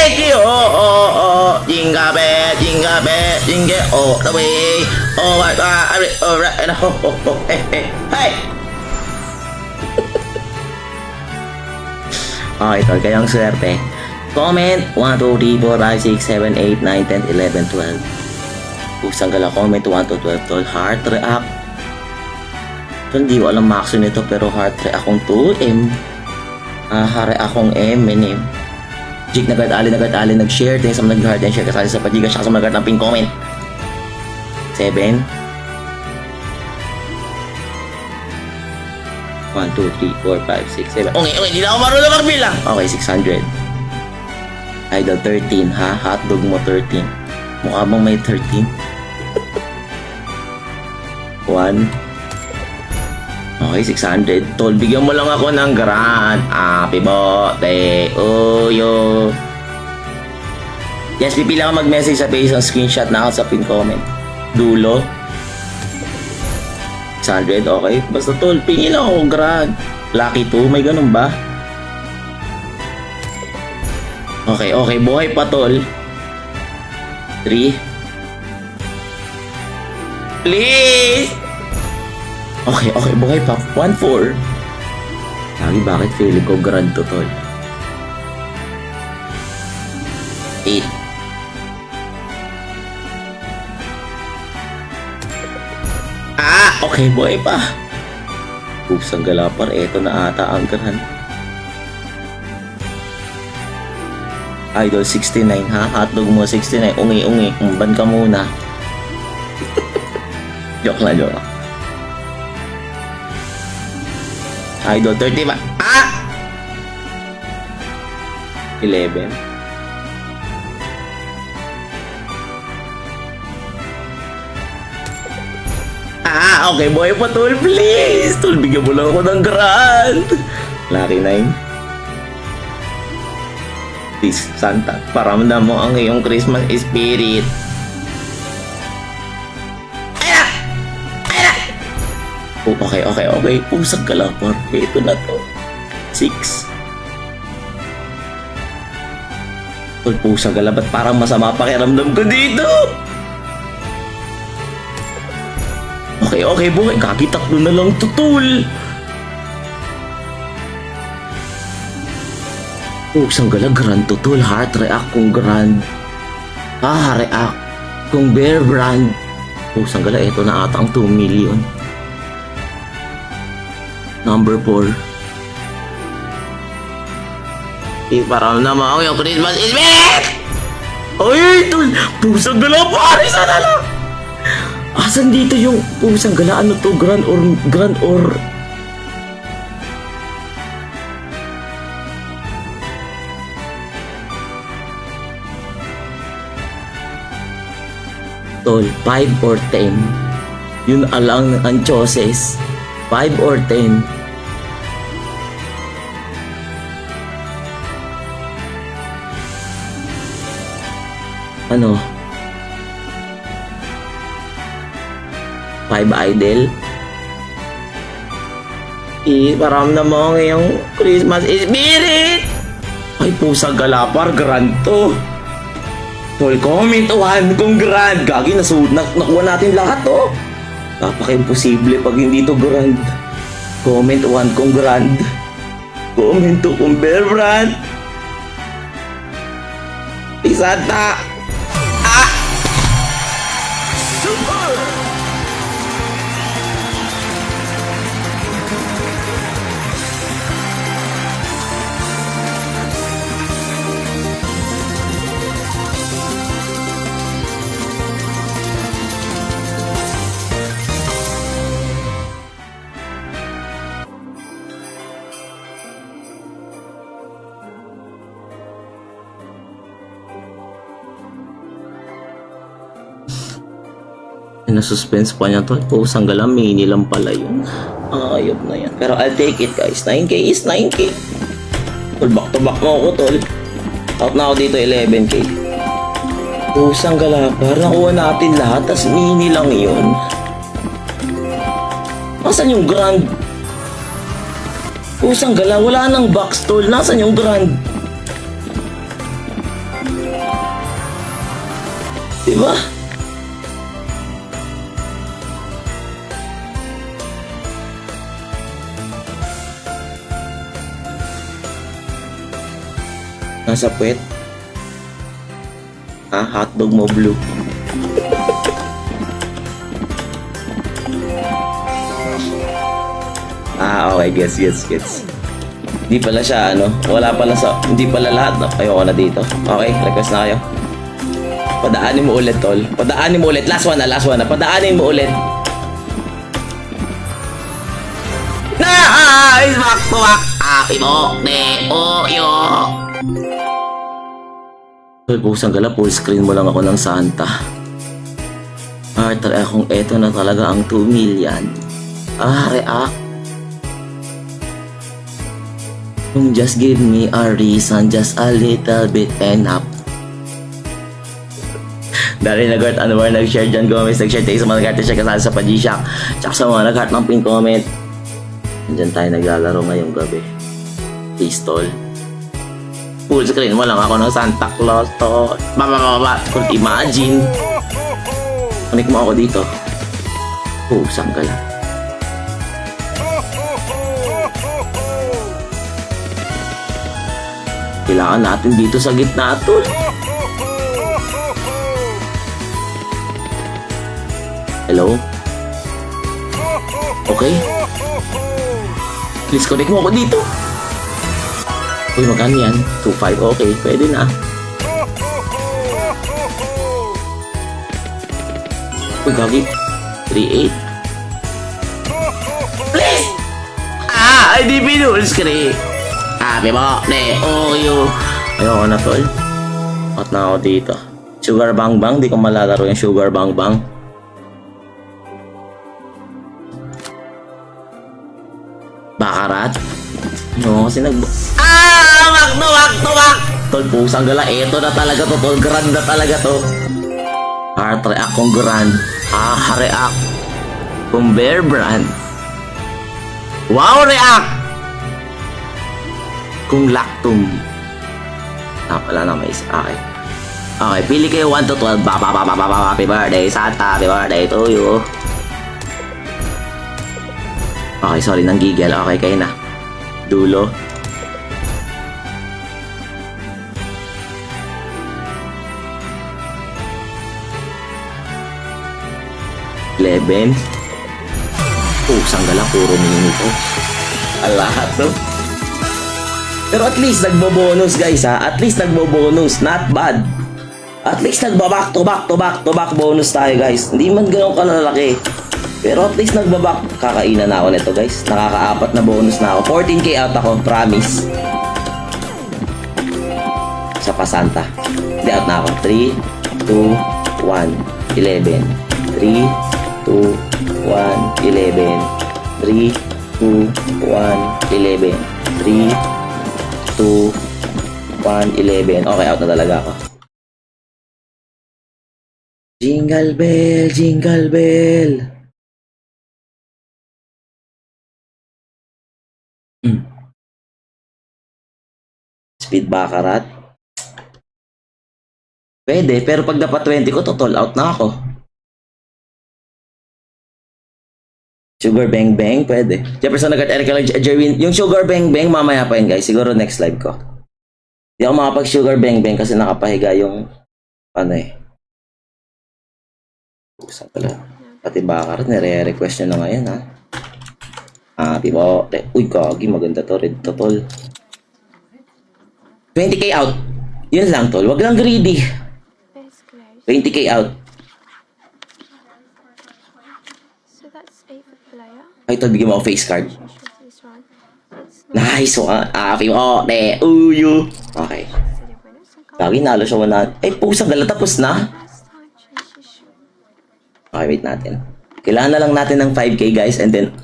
Jingle, jingle bell, jingle all the way. Oh my God, alright, and hey. Okay, tol, kayong swerte. Comment 1, 2, 3, 4, 5, 6, 7, 8, 9, 10, 11, 12. Pusang gala, comment 1 to 12, tol. Heart react. Tol, hindi ko alam maxo nito, pero heart react akong 2M. Hare akong M, and M. Jig nag-alin, nag-share. Tingin sa mga nag-heart and share kasali sa patiga. Siya sa mga nag-heart ng pin comment. 7. 1, 2, 3, 4, 5, 6, 7. Okay, hindi na ako marunong magbilang. Okay, 600. Idol 13, ha? Hotdog mo 13. Mukha bang may 13? 1. Okay, 600. Tol, bigyan mo lang ako ng grand. Happy birthday, Uyo. Yes, pipila ka mag-message sa page ng screenshot na ako sa pin comment. Dulo. 600, okay. Basta tol, pingin lang ako grand. Lucky 2, may ganun ba? Okay, buhay pa tol. 3. Please! Okay, buhay pa. 1-4. Lagi, bakit feeling ko grand to tol? 8. Okay, buhay pa. Pusang galapar, eto na ata ang grand. Idol 69, ha? Hotdog mo 69. Ungi. Ban ka muna. Joke lang. Idol 30 ba? 11. Okay, boy pa tol, please. Tol, bigyan mo lang ako ng grand. Lucky 9. Please, Santa, paramdam mo ang iyong Christmas spirit. Okay. Pusag ka lang, por. Ito na to. 6. Tol, pusag ka lang. Ba't parang masama pakiramdam ko dito? Okay, boy. Kakitaklo na lang to, tol. Pusang gala, grand to, tol. Heart react kung grand. React kung bear brand. Pusang gala, ito na ata ang 2 million. Number 4. Parang naman ako yung Christmas spirit! Ay, tol! Pusang gala, pare! Sana lang! Asan dito yung pusang gala? Ano to? Grand or... Tol, 5 or 10. Yun alang ang choices. 5 or 10. Ano? 5 idol? Param na mo ngayong Christmas spirit! Ay, pusang galapar, grand to. Tol, comment 1 kung grand. Gagi, nakuha natin lahat to. Napaka-imposible pag hindi to grand. Comment 1 kung grand. Comment 2 kung bear brand. Santa! Super! Na-suspense pa niya to. Pusang gala, mini lang pala yun. Ayop na yan. Pero I'll take it, guys. 9K is 9K. Tol, back to back mo ako, tol. Out na ako dito, 11K. Pusang gala, parang nakuha natin lahat. Tas mini lang yun. Nasaan yung grand? Pusang gala, wala nang box, tol. Nasaan yung grand? Diba? Nasa puwet? Hotdog mo blue. Okay, gets. Hindi pala siya, wala pala hindi pala lahat, no? Ayoko na dito. Okay, request na kayo. Padaanin mo ulit, tol. Padaanin mo ulit. Last one na. Padaanin mo ulit. Nice! Back to back! Api mo, yo! Tol, pusang gala, full screen mo lang ako ng Santa. Try akong eto na talaga ang 2 million. React. Just give me a reason, just a little bit enough. Dahil nag-heart Anwar, nag-share John Gomez, nag-share tayo sa mga nag-heart siya kasali sa Pajisha, tsaka sa mga nag-heart ng pin comment. Nandyan tayo naglalaro ngayong gabi. Pistol. Full screen mo lang ako ng Santa Claus to. Kung imagine. Kunik mo ako dito. Pusang ka lang. Kailangan natin dito sa gitna, tol. Hello? Okay? Please connect mo ako dito. Uy, magkano yan? 2.5. Okay, pwede na. Uy, gagi. 3.8. Please! Hindi pinuls ka rin. Happy mo, yo. Ayoko na, tol. At na ako dito. Sugar Bang Bang. Di ko malalaro yung Sugar Bang Bang. Bakarat. No, kasi Wak! Tol, pusang gala. Eto na talaga to, tol. Grand na talaga to. Heart react kong grand. React. Kung Bear Brand. Wow, react! Kung Lactum. Pala na may isa. Okay, pili kayo 1 to 12. Happy birthday, Santa. Happy birthday to you. Okay, sorry, nanggigil. Okay, kayo na. Dulo. Eleven. Sanggala, puro minito. Lahat, no? Pero at least nagbo-bonus, guys, ha? At least nagbo-bonus. Not bad. At least nagba-back to back bonus tayo, guys. Hindi man ganun kalalaki. Pero at least nagba-back. Kakainan na ako nito, guys. Nakaka-4 na bonus na ako. 14k out ako, promise. Sa pasanta. Hindi, out na ako. 3, 2, 1, 11. 3, 2, 1, 11. 3, 2, 1, 11. 3, 2, 1, 11. Okay, out na talaga ako. Jingle bell, jingle bell. Speed Baccarat. Pwede, pero pag dapat 20 ko, total out na ako. Sugar Bang Bang, pwede. Jefferson agad, Eric lang, Jerwin. Yung Sugar Bang Bang, mamaya pa yun, guys. Siguro next live ko. Hindi ako makapag Sugar Bang Bang kasi nakapahiga yung Saan pala? Pati Baccarat, nire-request nyo na ngayon, ha? Happy po. Uy, gagi, maganda to. Red to, tol. 20k out. Yun lang, tol. Wag lang greedy. 20k out. Ay, tol, bigyan mo ako face card. Nice one. Happy po. Uyo. Okay. Gagi, nalo siya 100. Ay, pusang gala. Tapos na. Okay, wait natin. Kailangan na lang natin ng 5k, guys. And then,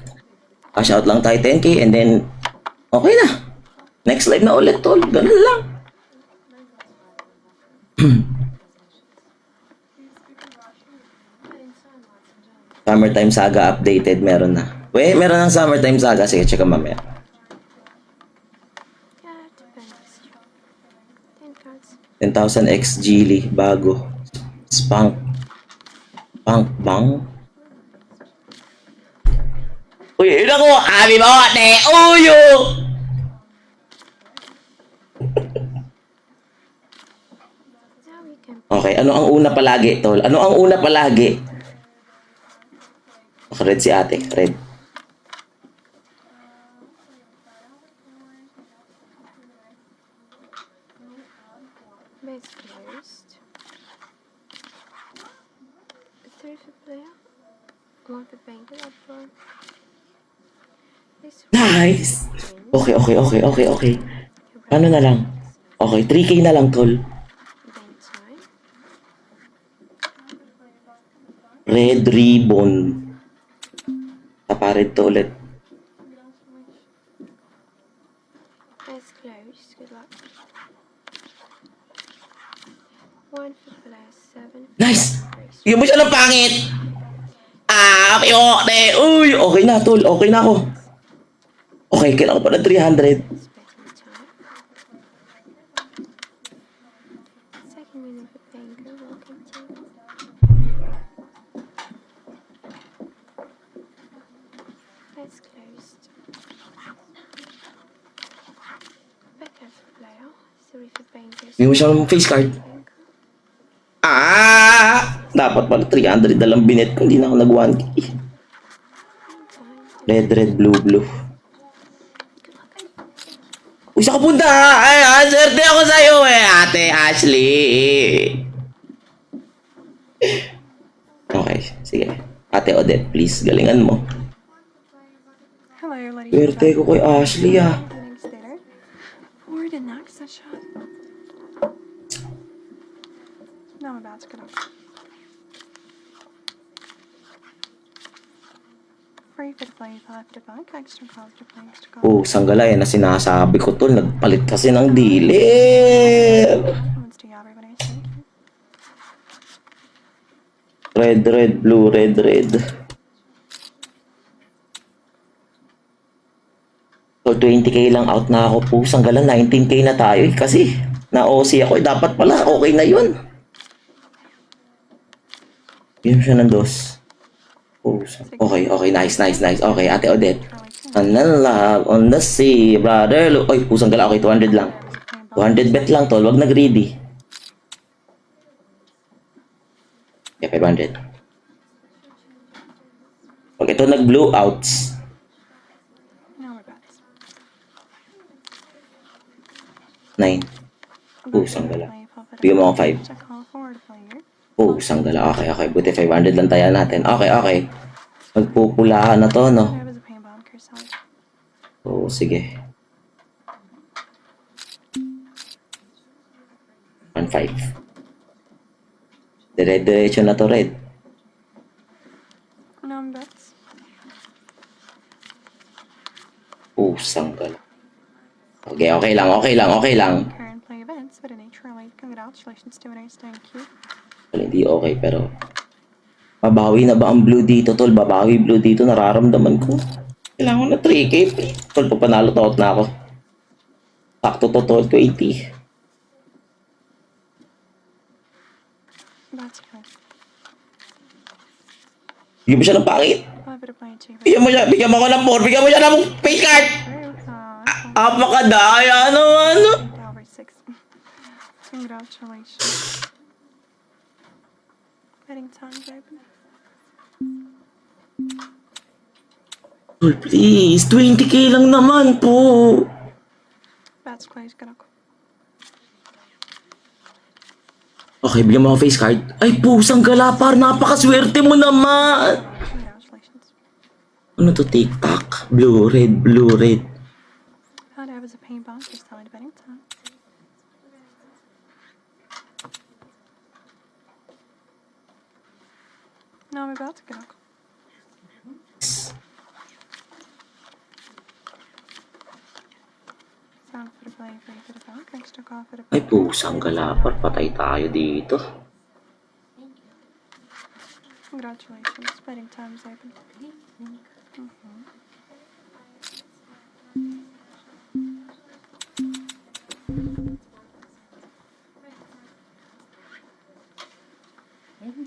cash out lang tayo 10k. And then, okay na. Next live na ulit, tol. Ganun lang. Summertime Saga updated. Meron na. Wait, meron ng Summertime Saga. Sige, check mamaya. 10,000 X Geely. Bago. Spunk. Bang, bang. Uy, yun ako! Abi mo! Ne! Uyo! Now we can Okay, ano ang una palagi, tol? Ano ang una palagi? Red si ate, red. base closed. Three for player. One for banker up front. This Nice! wins. Okay, okay, okay, okay, okay. Your Ano na lang? Okay, 3K na lang, tol. bank time. Red ribbon. Tapared to ulit. Base closed. Good luck. One for player. Seven. Nice! Race. Bigyan mo siya ng pangit! Ah, pio, ne, uy! Okay na, tol. Okay na ako. Okay, kailangan ko pa ng 300. Betting time. Second winner for banker. Welcome to. Base closed. Becker for player. Three for banker. Bigyan mo siya ng face card. Banker. Ah! Dapat pala 300 na lang binet ko. Hindi na ako nag 1K. Time. Red, red, blue, blue. Uy, saan ka punta? Ay, swerte ako sa'yo eh, Ate Ashley. Okay, sige. Ate Odette, please, galingan mo. Hello, ladies and Swerte ko kay Ashley ah. gentlemen. There. Forward and knocks that shot. Now I'm about to get up. Free for the play, five for the bank, extra calls to play, extra calls. Oh, sanggala yan na sinasabi ko tol. Nagpalit kasi ng dilim. Compliments to you, everybody. Thank you. Red, red, blue, red, red. So, 20K lang out na ako po. Sanggala, 19K na tayo eh. Kasi, na-OC ako eh. Dapat pala, okay na yun. Yun siya ng dos. Oh, okay, okay. Nice, nice, nice. Okay, Ate Odette. And then love on the sea, brother. Oy, pusang gala. Okay, 200 lang. 200 bet lang, tol. Wag na greedy. Okay, 500. Pag ito nag-blue outs. Now we're back. 9. Pusang gala. Bigyan mo ako 5. Extra call forward player. Pusang gala. Okay, okay. Buti 500 lang tayo natin. Okay, okay. Magpupulahan na to, no? There was a paintball curse on. Oo, sige. 1-5. Dire-diretso na to, red. Now I'm bets. Pusang gala. Okay, okay lang, okay lang, okay lang. Current play events, but in nature, like, congratulations to an ace. Thank you. Well, hindi okay, pero... Babawi na ba ang blue dito, tol? Babawi blue dito, nararamdaman ko. Kailangan ko na 3K, please. Tol, pag panalo out na ako. Sakto to, tol, 20. That's good. Bigyan mo siya ng pangit. Five for the play, two for Bigyan mo siya, bigyan mo ako ng 4. Bigyan mo siya ng face card. Apakadaya naman. Over six. Congratulations. Betting time, baby. Tol, please. 20K lang naman po. That's close. Good luck. Okay, bigyan mo ako face card. Ay, pusang galapar. Napakaswerte mo naman. Congratulations. Ano to, TikTok? Blue, red, blue, red. How to have as a paintball curse telling betting time. Now I'm about to get up. Sound for the play, free for the bank, extra call for the Ay, pusang galapar. Patay tayo dito. Congratulations. Betting time is open.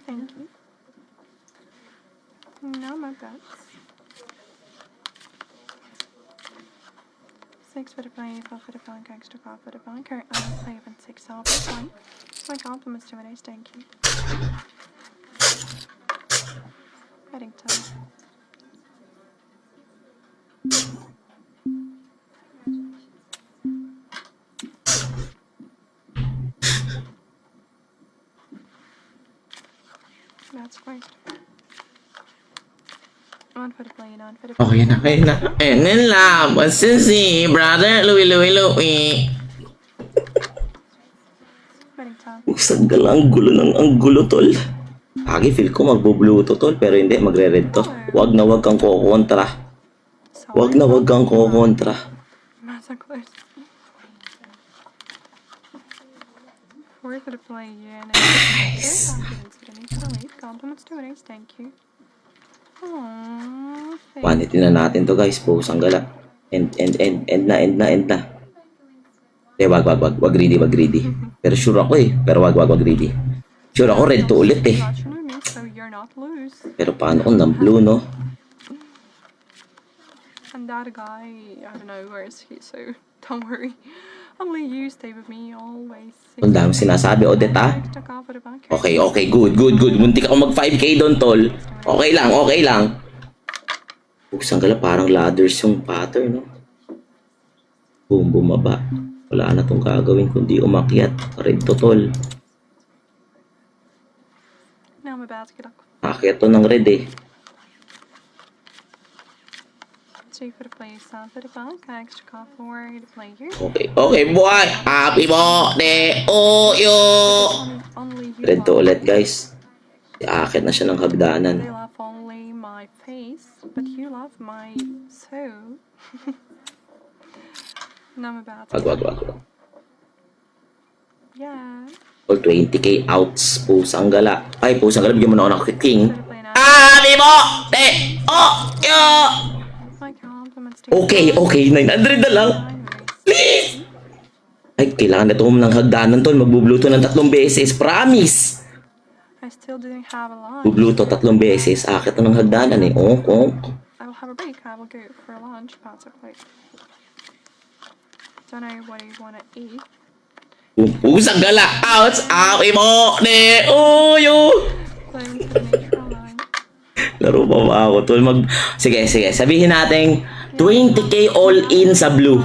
Thank you. 6 for the play, 4 for the blank, extra 5 for the blank. Currently play even 6 all for fine. My compliments to it, thank you. Heading to that's great. On for the play, on for the Okay na, okay na. And then love, what's this, brother? Louie. Heading to Usag ka lang, ang gulo, tol. Agi, feel ko magbo-blue to, tol. Pero hindi, magre-red to. Wag kang kukontra. Wag kang kukontra. Massive close. 4 for the play, yeah. Nice. Compliments to it, thank you. Aww, Panitin na natin to, guys. Pusang gala. End na. Wag greedy. Pero sure ako eh. Pero wag greedy. Sure ako red to ulit eh. So you're not loose. Pero paano kung ng blue, no? And that guy, I don't know where is he, so don't worry. Only you stay with me always. Ang dami sinasabi, Odette, ah. Okay, good. Muntik ako mag 5k doon, tol. Okay lang. Pusang gala, parang ladders yung pattern, no? Boom, bumaba. Wala na tong gagawin kundi umakyat. Red to, tol. Now I'm about to get up. Akyat to ng red eh. 2 for the play, 7 for the bank, extra call 4 to play here. Okay, boy. Happy mo, de, yo. Only you Red to ulit, guys. Akyat na siya ng hagdanan. They love only my face, but you love my soul. Now I'm about to Wag. yeah. All 20k outs. Pusang gala. Ay, pusang gala. Bigyan mo na ako ng king. For the play now. Happy mo, de, yo. My compliments to Okay, 900 na lang. Please! Ay, kailangan na ito ng hagdanan, tol. Magbubluto ng 3 beses. Promise! I still didn't have a lunch. Bubluto 3 beses. Akit na ng hagdanan eh. I will have a break. I will go for lunch, possibly. Don't know what you want to eat. Pusang gala. Outs! Happy mo, de, yo. Playing to the neutral line. Laro pa ba ako, tol? Sige. Sabihin natin 20k all in sa blue.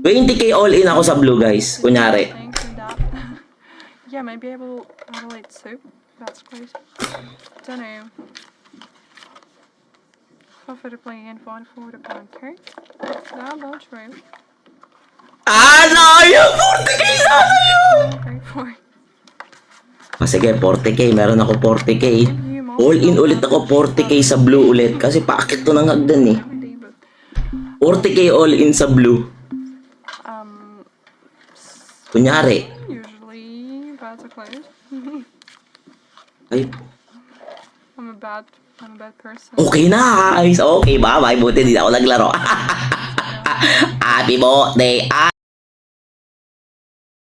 Trying to 20k all in ako sa blue, guys. Kunyari. think of that. Yeah, maybe I will eat soup. That's crazy. Don't know. 4 for the play and 1 for the bunker. Now about true. Sayang! 40k sayang! Great for Sige, 40k. Meron ako 40k. All in ulit ako 40k sa blue ulit. Kasi paakit to ng hagdan eh. 40k all in sa blue. Kunyari. Usually that's a close. Ay, I'm a bad person. okay na. Ay, okay, bye-bye. Buti di ako naglaro. Happy birthday.